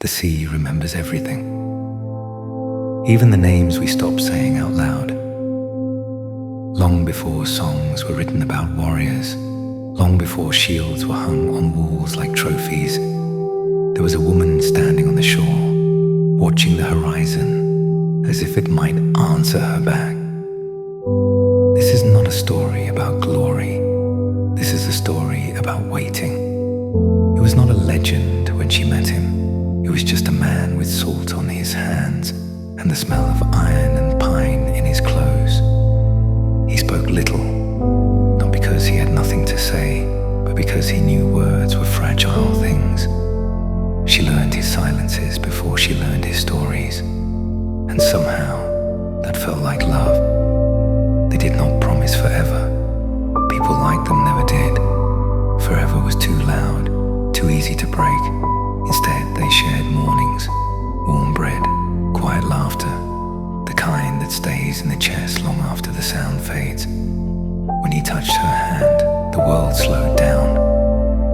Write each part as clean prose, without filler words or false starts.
The sea remembers everything, even the names we stopped saying out loud. Long before songs were written about warriors, long before shields were hung on walls like trophies, there was a woman standing on the shore, watching the horizon as if it might answer her back. This is not a story about glory. This is a story about waiting. It was not a legend when she met him. It was just a man with salt on his hands and the smell of iron and pine in his clothes. He spoke little, not because he had nothing to say, but because he knew words were fragile things. She learned his silences before she learned his stories, and somehow that felt like love. They did not promise forever. People like them never did. Forever was too loud, too easy to break. Instead, they shared mornings, warm bread, quiet laughter, the kind that stays in the chest long after the sound fades. When he touched her hand, the world slowed down,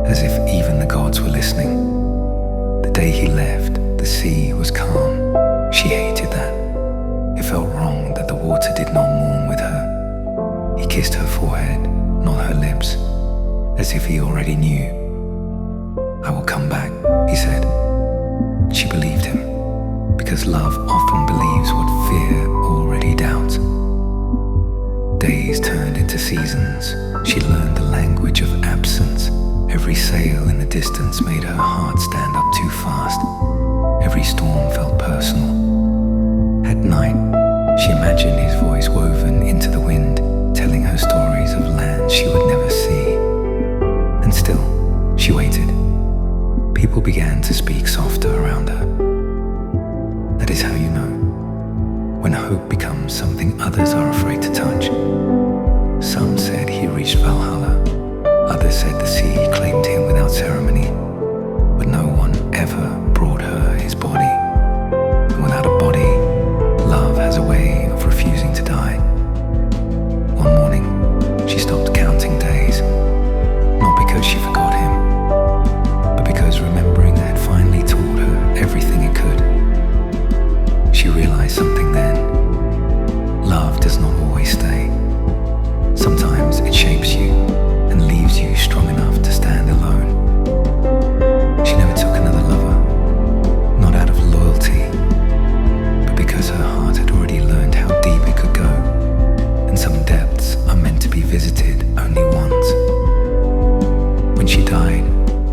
as if even the gods were listening. The day he left, the sea was calm. She hated that. It felt wrong that the water did not mourn with her. He kissed her forehead, not her lips, as if he already knew. "I will come back," he said. She believed him, because love often believes what fear already doubts. Days turned into seasons. She learned the language of absence. Every sail in the distance made her heart stand up too fast. Every storm felt personal. At night, she imagined his voice woven into the wind, telling her stories of lands she would never see. And still, she waited. People began to speak softer around her. That is how you know, when hope becomes something others are afraid to touch. Some said he reached Valhalla. Others said the sea claimed him without ceremony. But no one ever brought her his body. And without a body, love has a way of refusing to die. One morning, she stopped counting days, not because she forgot him, but because remembering had finally taught her everything it could. She realized something then. Love does not always stay. Sometimes it shapes you and leaves you strong enough to stand alone. She never took another lover, not out of loyalty, but because her heart had already learned how deep it could go, and some depths are meant to be visited only once. When she died,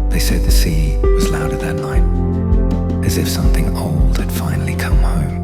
they said the sea was louder that night, as if something old had finally come home.